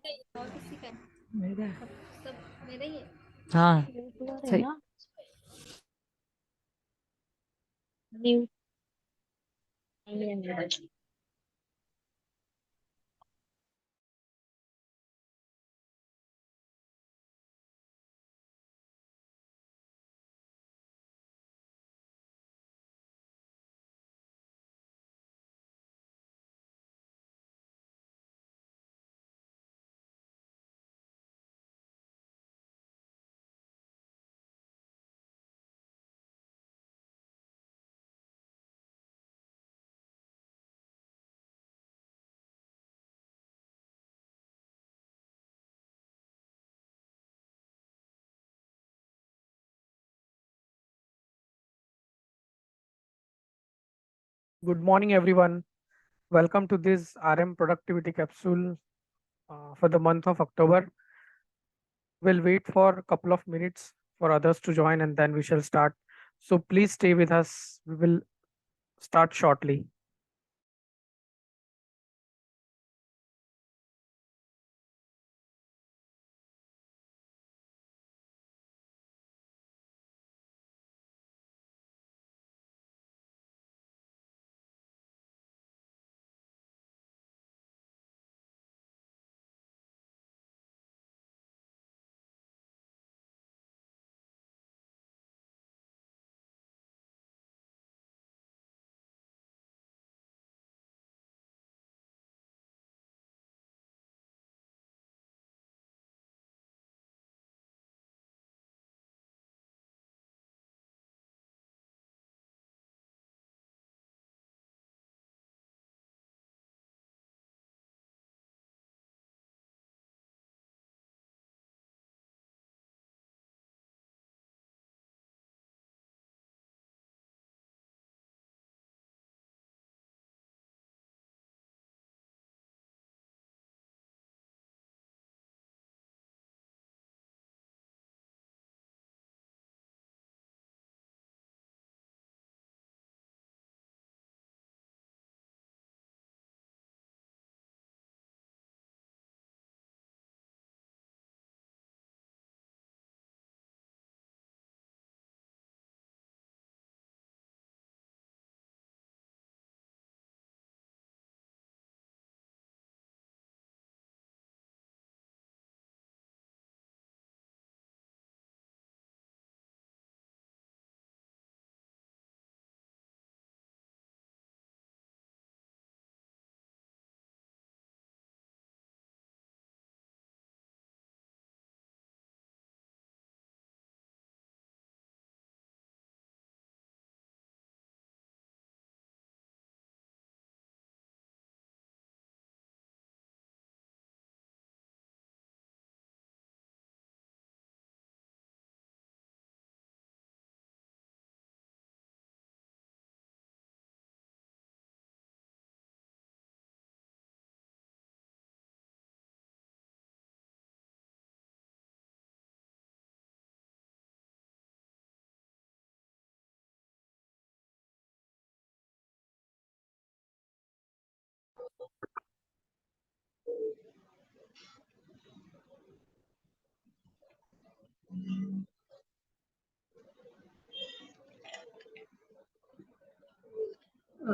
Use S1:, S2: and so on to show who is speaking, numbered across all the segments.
S1: और किसी का है?
S2: मेरा।
S1: सब मेरा ही है।
S2: हाँ सही।
S3: New.
S4: Good morning, everyone. Welcome to this RM productivity capsule for the month of October. We'll wait for a couple of minutes for others to join and then we shall start. So please stay with us. We will start shortly.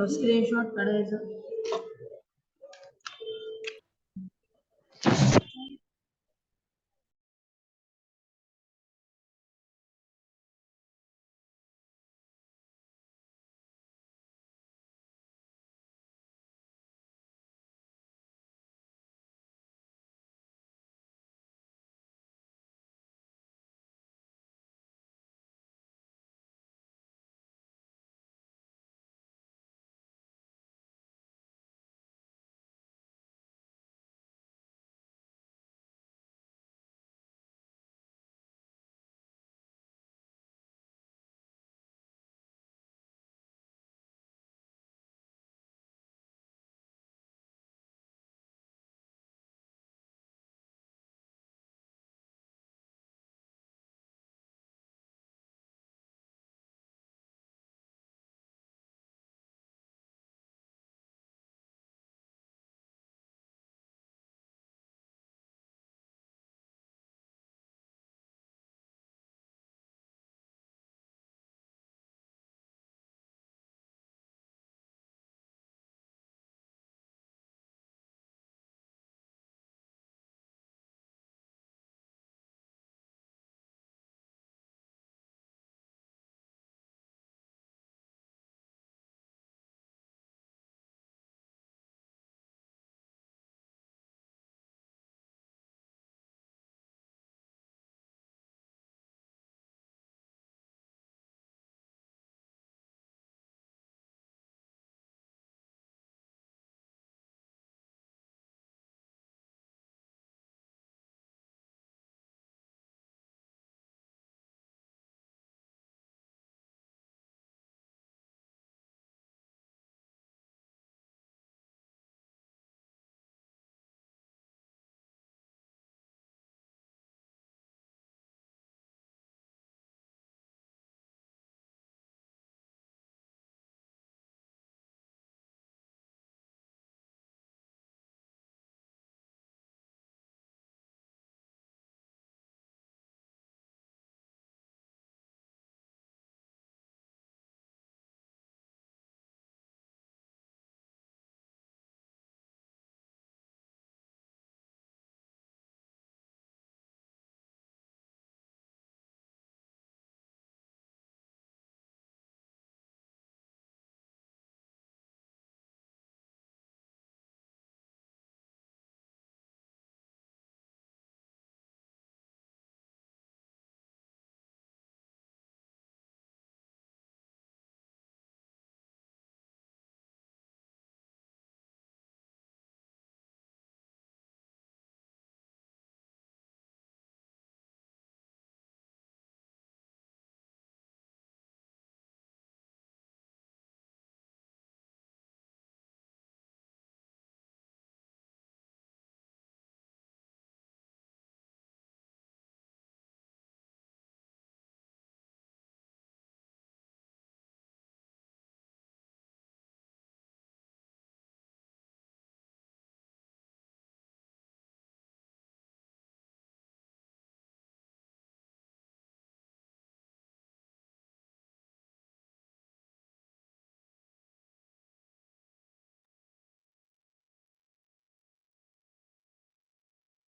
S3: Screenshot काढायचं.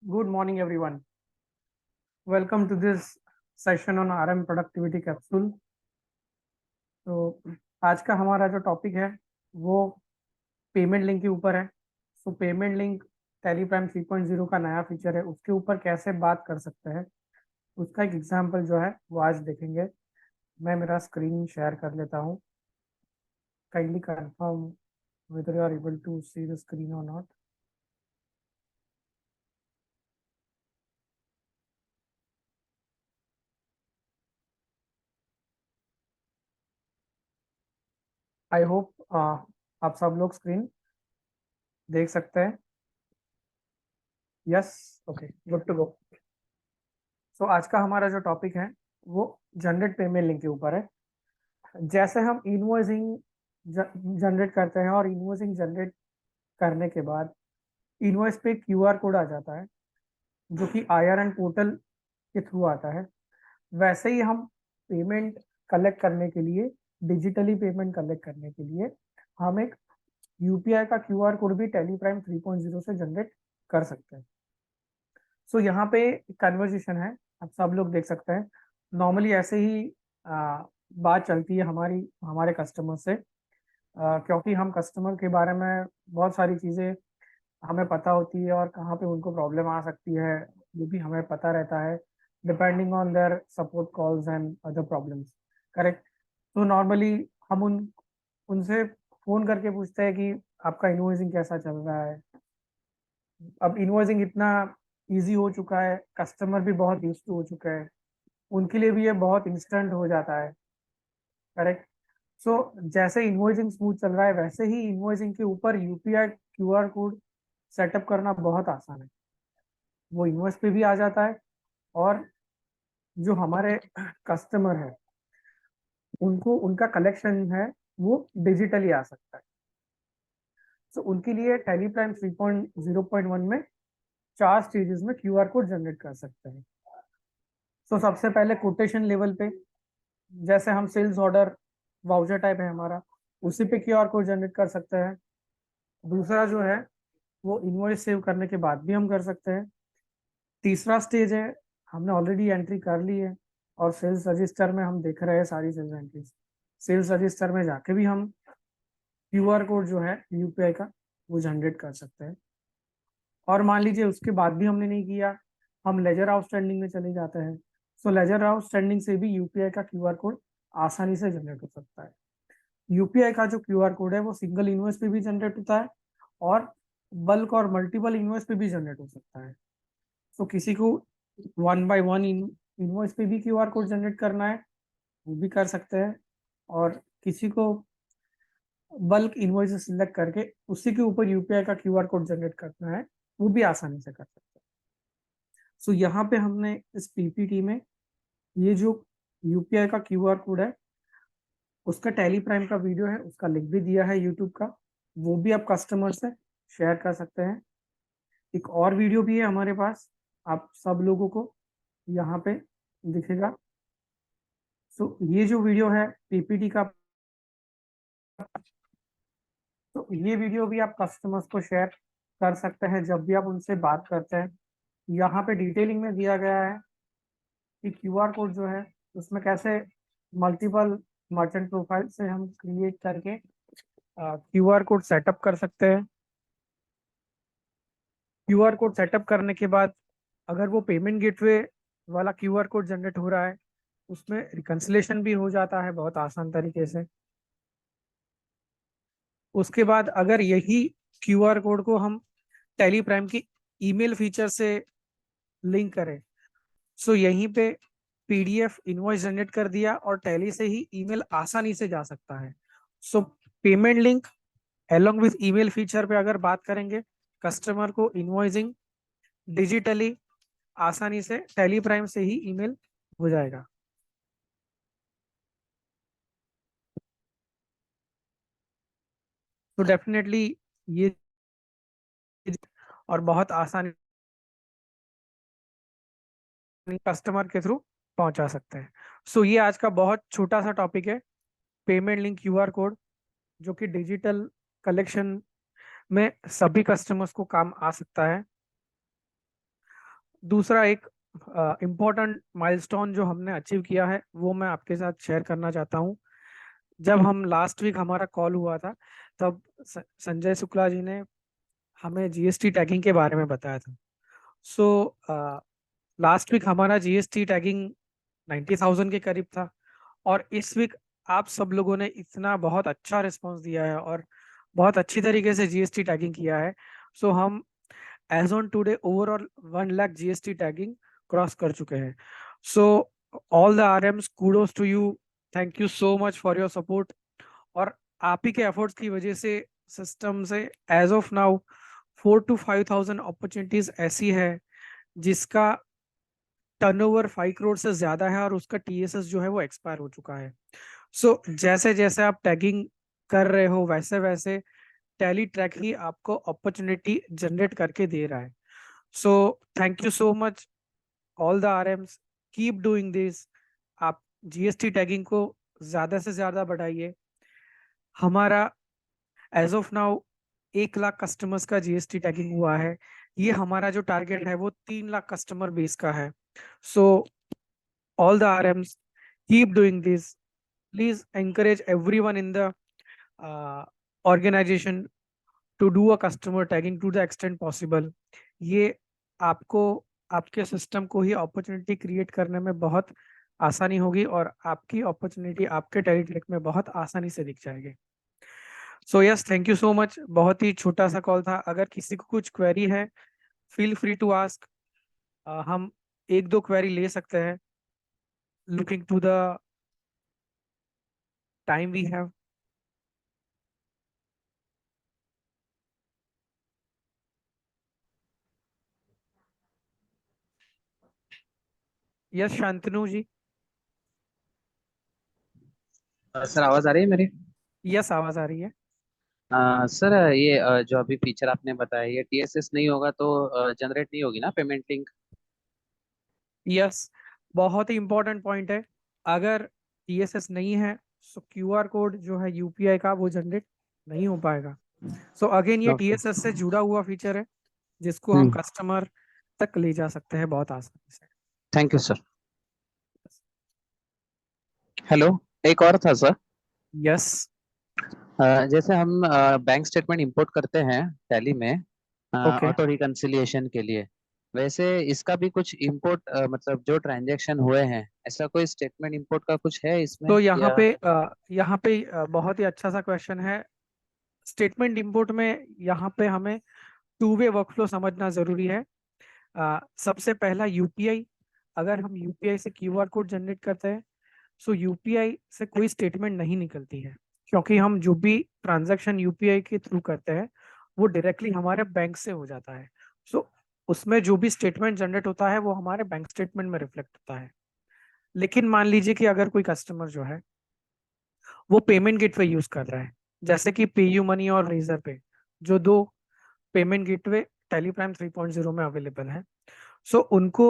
S4: Good morning, everyone. Welcome to this session on RM Productivity Capsule. तो आज का हमारा जो topic है वो payment link के ऊपर है. सो पेमेंट लिंक टैली प्राइम 3.0 का नया फीचर है, उसके ऊपर कैसे बात कर सकते हैं उसका एक एग्जांपल जो है वो आज देखेंगे. मैं मेरा स्क्रीन शेयर कर लेता हूँ. Kindly confirm whether you are able to see the screen or not. I hope आप सब लोग स्क्रीन देख सकते हैं. Yes, okay, good to go. So आज का हमारा जो टॉपिक है वो जनरेट पेमेंट लिंक के ऊपर है. जैसे हम इनवॉइसिंग जनरेट करते हैं और इनवॉइसिंग जनरेट करने के बाद इनवॉइस पे क्यूआर कोड आ जाता है जो कि आईआरएन पोर्टल के थ्रू आता है. वैसे ही हम पेमेंट कलेक्ट करने के लिए, डिजिटली पेमेंट कलेक्ट करने के लिए हम एक यूपीआई का क्यूआर कोड भी टैली प्राइम 3.0 से जनरेट कर सकते हैं. सो यहाँ पे कन्वर्सेशन है, आप सब लोग देख सकते हैं. नॉर्मली ऐसे ही बात चलती है हमारे कस्टमर से, क्योंकि हम कस्टमर के बारे में बहुत सारी चीज़ें हमें पता होती है और कहाँ पे उनको प्रॉब्लम आ सकती है ये भी हमें पता रहता है, depending on their support calls and other problems. Correct. तो नॉर्मली हम उनसे फ़ोन करके पूछते हैं कि आपका इनवॉइसिंग कैसा चल रहा है. अब इनवॉइसिंग इतना इजी हो चुका है, कस्टमर भी बहुत यूज टू हो चुका है, उनके लिए भी ये बहुत इंस्टेंट हो जाता है. करेक्ट. सो जैसे इनवॉइसिंग स्मूथ चल रहा है वैसे ही इनवॉइसिंग के ऊपर यूपीआई क्यूआर कोड सेटअप करना बहुत आसान है. वो इनवॉइस पे भी आ जाता है और जो हमारे कस्टमर है उनको उनका कलेक्शन है वो डिजिटली आ सकता है. सो उनके लिए टैली प्राइम 3.0.1 में 4 स्टेजेस में क्यूआर कोड जनरेट कर सकते हैं. सो सबसे पहले कोटेशन लेवल पे, जैसे हम सेल्स ऑर्डर वाउचर टाइप है हमारा, उसी पे क्यूआर कोड जनरेट कर सकते हैं. दूसरा जो है वो इनवॉइस सेव करने के बाद भी हम कर सकते हैं. तीसरा स्टेज है, हमने ऑलरेडी एंट्री कर ली है और सेल्स रजिस्टर में हम देख रहे हैं सारी सेल्स एंट्रीज. सेल्स रजिस्टर में जाके भी हम क्यूआर कोड जो है यूपीआई का वो जनरेट कर सकते हैं. और मान लीजिए उसके बाद भी हमने नहीं किया, हम लेजर आउटस्टैंडिंग में चले जाते हैं. सो लेजर आउटस्टैंडिंग से भी यूपीआई का क्यूआर कोड आसानी से जनरेट हो सकता है. यूपीआई का जो क्यूआर कोड है वो सिंगल इनवॉइस पे भी जनरेट होता है और बल्क और मल्टीपल इनवॉइस पे भी जनरेट हो सकता है. तो किसी को 1 by 1 इनवॉइस पे भी क्यूआर कोड जनरेट करना है वो भी कर सकते हैं, और किसी को बल्क इनवॉइस सिलेक्ट करके उसी के ऊपर यूपीआई का क्यूआर कोड जनरेट करना है वो भी आसानी से कर सकते हैं. सो यहाँ पे हमने इस पीपीटी में ये जो यूपीआई का क्यूआर कोड है उसका टैली प्राइम का वीडियो है, उसका लिंक भी दिया है यूट्यूब का, वो भी आप कस्टमर से शेयर कर सकते हैं. एक और वीडियो भी है हमारे पास, आप सब लोगों को यहाँ पे दिखेगा. सो ये जो वीडियो है पीपीटी का, तो ये वीडियो भी आप कस्टमर्स को शेयर कर सकते हैं जब भी आप उनसे बात करते हैं. यहाँ पे डिटेलिंग में दिया गया है कि क्यूआर कोड जो है उसमें कैसे मल्टीपल मर्चेंट प्रोफाइल से हम क्रिएट करके क्यूआर कोड सेटअप कर सकते हैं. क्यूआर कोड सेटअप करने के बाद अगर वो पेमेंट गेटवे वाला क्यूआर कोड जनरेट हो रहा है उसमें रिकंसिलेशन भी हो जाता है बहुत आसान तरीके से. उसके बाद अगर यही क्यूआर कोड को हम टैली प्राइम की ईमेल फीचर से लिंक करें, सो यहीं पे पीडीएफ इनवॉइस जनरेट कर दिया और टैली से ही ईमेल आसानी से जा सकता है. सो payment link along with email feature पे अगर बात करेंगे, कस्टमर को इनवॉइसिंग डिजिटली आसानी से टैली प्राइम से ही ईमेल हो जाएगा. तो डेफिनेटली ये और बहुत आसानी कस्टमर के थ्रू पहुंचा सकते हैं. सो ये आज का बहुत छोटा सा टॉपिक है, पेमेंट लिंक क्यूआर कोड, जो कि डिजिटल कलेक्शन में सभी कस्टमर्स को काम आ सकता है. दूसरा एक इम्पोर्टेंट माइलस्टोन जो हमने अचीव किया है वो मैं आपके साथ शेयर करना चाहता हूँ। जब हम लास्ट वीक हमारा कॉल हुआ था तब संजय शुक्ला जी ने हमें जीएसटी टैगिंग के बारे में बताया था। सो लास्ट वीक हमारा जीएसटी टैगिंग 90,000 के करीब था और इस वीक आप सब लोगों ने इतना बहुत अच्छा रिस्पांस दिया है और बहुत अच्छी तरीके से जीएसटी टैगिंग किया है। सो हम as on today overall 1 lakh GST tagging cross कर चुके हैं। So all the RMs, kudos to you, thank you so much for your support. और आप ही के एफर्ट्स की वजह से सिस्टम से as of now 4 to 5,000 opportunities ऐसी है जिसका टर्नओवर 5 करोड़ से ज्यादा है और उसका टीएसएस जो है वो एक्सपायर हो चुका है। सो जैसे जैसे आप टैगिंग कर रहे हो वैसे वैसे टैली ट्रैक ही आपको अपॉर्चुनिटी जनरेट करके दे रहा है। So thank you so much all the RMs, keep doing this. आप जीएसटी टैगिंग को ज्यादा से ज्यादा बढ़ाइए। हमारा as of now 1 lakh customers का जीएसटी टैगिंग हुआ है। ये हमारा जो टारगेट है वो 3 लाख कस्टमर बेस का है। So all the RMs, keep doing this. Please encourage everyone in the organization to do a customer tagging to the extent possible। ये आपको आपके सिस्टम को ही अपॉर्चुनिटी क्रिएट करने में बहुत आसानी होगी और आपकी अपॉर्चुनिटी आपके टेलीट्रिक में बहुत आसानी से दिख जाएगी। So yes, thank you so much. बहुत ही छोटा सा कॉल था। अगर किसी को कुछ क्वेरी है फील फ्री टू आस्क। हम एक दो क्वेरी ले सकते हैं looking to the time we have. Yes Shantanu ji.
S5: Sir आवाज आ रही है मेरी?
S4: यस, आवाज आ रही है।
S5: सर ये जो अभी फीचर आपने बताया ये टीएसएस नहीं होगा तो जनरेट नहीं होगी ना पेमेंट लिंक?
S4: यस, बहुत ही इंपॉर्टेंट पॉइंट है। अगर टीएसएस नहीं है तो क्यूआर कोड जो है यूपीआई का वो जनरेट नहीं हो पाएगा। सो अगेन ये
S5: ओके।
S4: टीएसएस से जुड़ा हुआ फीचर है जिसको हम
S5: हम्म।
S4: कस्टमर तक ले जा सकते हैं बहुत आसानी से।
S5: Thank you sir. हेलो, एक और था सर।
S4: यस।
S5: जैसे हम बैंक स्टेटमेंट इंपोर्ट करते हैं टैली में
S4: ओके,
S5: ऑटो रिकंसिलिएशन के लिए, वैसे इसका भी कुछ इंपोर्ट मतलब जो ट्रांजैक्शन हुए हैं ऐसा कोई स्टेटमेंट इंपोर्ट का कुछ है इसमें
S4: तो
S5: या?
S4: यहाँ पे बहुत ही अच्छा सा क्वेश्चन है। स्टेटमेंट इंपोर्ट में यहाँ पे हमें टू वे वर्कफ्लो समझना जरूरी है। सबसे पहला यूपीआई। अगर हम यूपीआई से क्यूआर कोड जनरेट करते हैं सो यूपीआई से कोई स्टेटमेंट नहीं निकलती है क्योंकि हम जो भी ट्रांजैक्शन यूपीआई के थ्रू करते हैं वो डायरेक्टली हमारे बैंक से हो जाता है। सो उसमें जो भी स्टेटमेंट जनरेट होता है वो हमारे बैंक स्टेटमेंट में रिफ्लेक्ट होता है। लेकिन मान लीजिए कि अगर कोई कस्टमर जो है वो पेमेंट गेटवे यूज कर रहा है जैसे कि पेयू मनी और रेजर पे, जो दो पेमेंट गेटवे टेलीप्राइम 3.0 में अवेलेबल है। सो उनको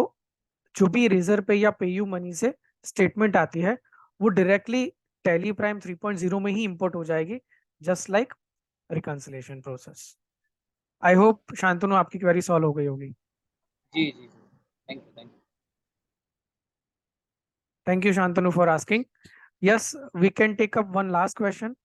S4: जो भी रेजर पे या पेयू मनी से स्टेटमेंट आती है वो डायरेक्टली टेली प्राइम 3.0 में ही इंपोर्ट हो जाएगी, just like reconciliation process. I hope Shantanu आपकी क्वेरी सॉल्व हो गई होगी।
S5: जी जी, thank you thank you.
S4: Thank you Shantanu for asking. Yes, we can take up one last question.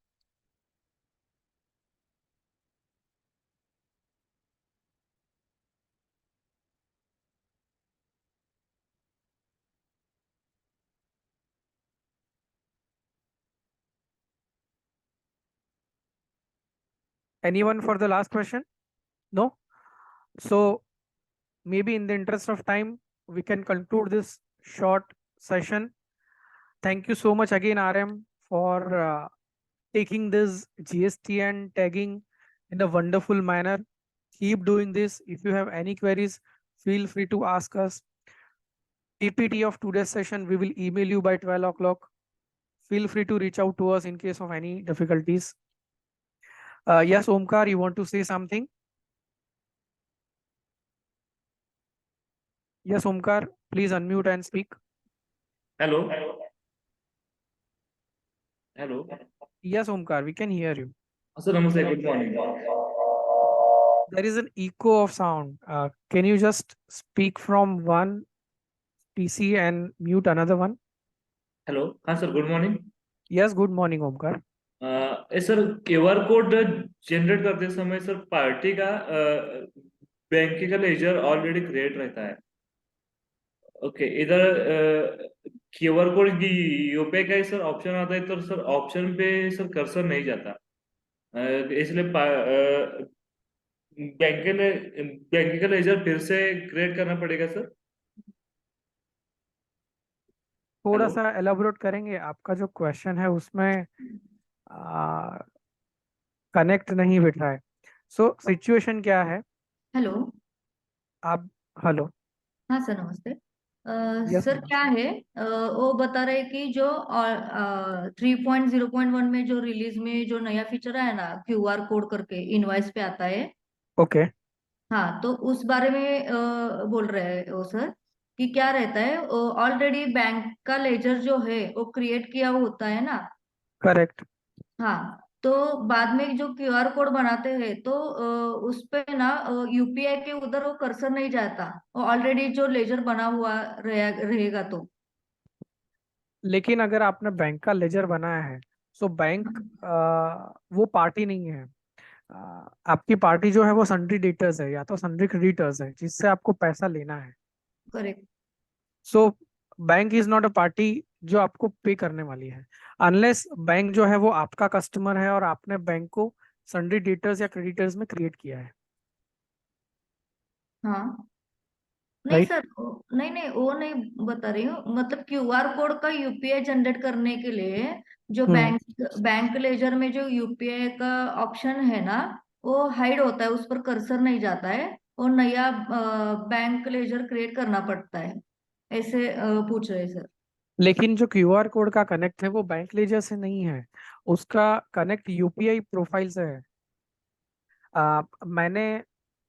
S4: Anyone for the last question? No? So maybe in the interest of time, we can conclude this short session. Thank you so much again, RM, for taking this GST and tagging in a wonderful manner. Keep doing this. If you have any queries, feel free to ask us. PPT of today's session, we will email you by 12 o'clock. Feel free to reach out to us in case of any difficulties. Yes, Omkar, you want to say something? Yes, Omkar, please unmute and speak.
S6: Hello hello.
S4: Yes, Omkar, we can hear you.
S6: Sir नमस्ते, good morning.
S4: There is an echo of sound. Can you just speak from one PC and mute another one?
S6: Hello, हाँ sir, good morning.
S4: Yes, good morning, Omkar.
S6: Sir, QR code generate करते समय sir party का bank का ledger already create रहता है। Okay, इधर QR code की UPI का ही सर ऑप्शन आता है, तो सर ऑप्शन पे सर कर्सर नहीं जाता। इसलिए बैंक का लेजर फिर से क्रिएट करना पड़ेगा सर।
S4: थोड़ा
S6: हेलो।
S4: सा एलाबोरेट करेंगे? आपका जो क्वेश्चन है उसमें कनेक्ट नहीं बिठ रहा है। सो सिचुएशन क्या है?
S2: हेलो।
S4: आप हेलो।
S2: हाँ सर, नमस्ते।
S4: यस,
S2: सर क्या
S4: नमस्ते।
S2: है, वो बता रहे कि जो 3.0.1 में जो रिलीज में जो नया फीचर आया ना, क्यूआर कोड करके इनवॉइस पे आता है।
S4: ओके।
S2: हाँ, तो उस बारे में बोल रहे हैं वो सर कि क्या रहता है, ऑलरेडी बैंक का लेजर जो है वो क्रिएट किया होता है ना।
S4: करेक्ट।
S2: हाँ, तो बाद में जो क्यूआर कोड बनाते हैं तो उस पे ना यूपीआई के उधर वो कर्सर नहीं जाता, वो ऑलरेडी जो लेजर बना हुआ रहेगा तो।
S4: लेकिन अगर आपने बैंक का लेजर बनाया है, सो बैंक वो पार्टी नहीं है। आपकी पार्टी जो है वो सन्ड्री डेटर्स है या तो सन्ड्री क्रेडिटर्स है जिससे आपको पैसा लेना है।
S2: Correct.
S4: So bank is not a party जो आपको पे करने वाली है, अनलेस बैंक जो है वो आपका कस्टमर है और आपने बैंक को सन्ड्री डेटर्स या क्रेडिटर्स में क्रिएट किया है।
S2: हाँ, नहीं
S4: राइट।
S2: सर, नहीं नहीं, वो नहीं बता रही हूँ। मतलब क्यूआर कोड का यूपीआई जनरेट करने के लिए जो
S4: हम्म।
S2: बैंक बैंक लेजर में जो यूपीआई का ऑप्शन है ना, वो हाइड होता है, उस पर कर्सर नहीं जाता है। और नया बैंक लेजर क्रिएट करना पड़ता है, ऐसे पूछ रहे सर।
S4: लेकिन जो क्यूआर कोड का कनेक्ट है वो बैंक लेजर से नहीं है, उसका कनेक्ट यूपीआई प्रोफाइल से है। मैंने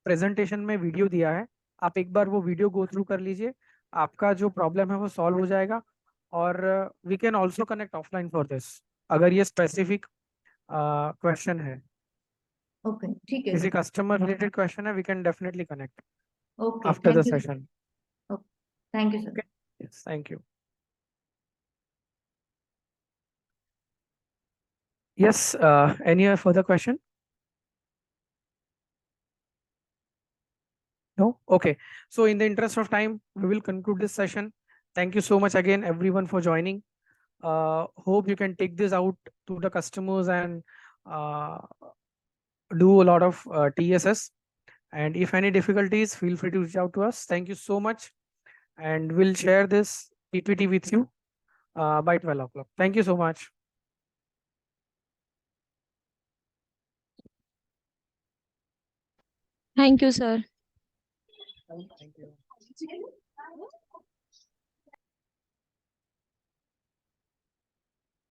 S4: प्रेजेंटेशन में वीडियो दिया है, आप एक बार वो वीडियो गो थ्रू कर लीजिए, आपका जो प्रॉब्लम है वो सॉल्व हो जाएगा। और we can also connect offline for this, अगर ये स्पेसिफिक क्वेश्चन है,
S2: ओके, ठीक है
S4: किसी
S2: सर।
S4: कस्टमर रिलेटेड क्वेश्चन है, we can definitely connect
S2: okay,
S4: after the
S2: thank you.
S4: Session.
S2: Okay, thank you sir.
S4: Okay. Yes, thank you. Yes, any further question? No? Okay. So in the interest of time, we will conclude this session. Thank you so much again, everyone, for joining. Hope you can take this out to the customers and uh, do a lot of TSS. And if any difficulties, feel free to reach out to us. Thank you so much. And we'll share this PPT with you by 12 o'clock. Thank you so much.
S3: Thank you, sir.
S4: Thank you.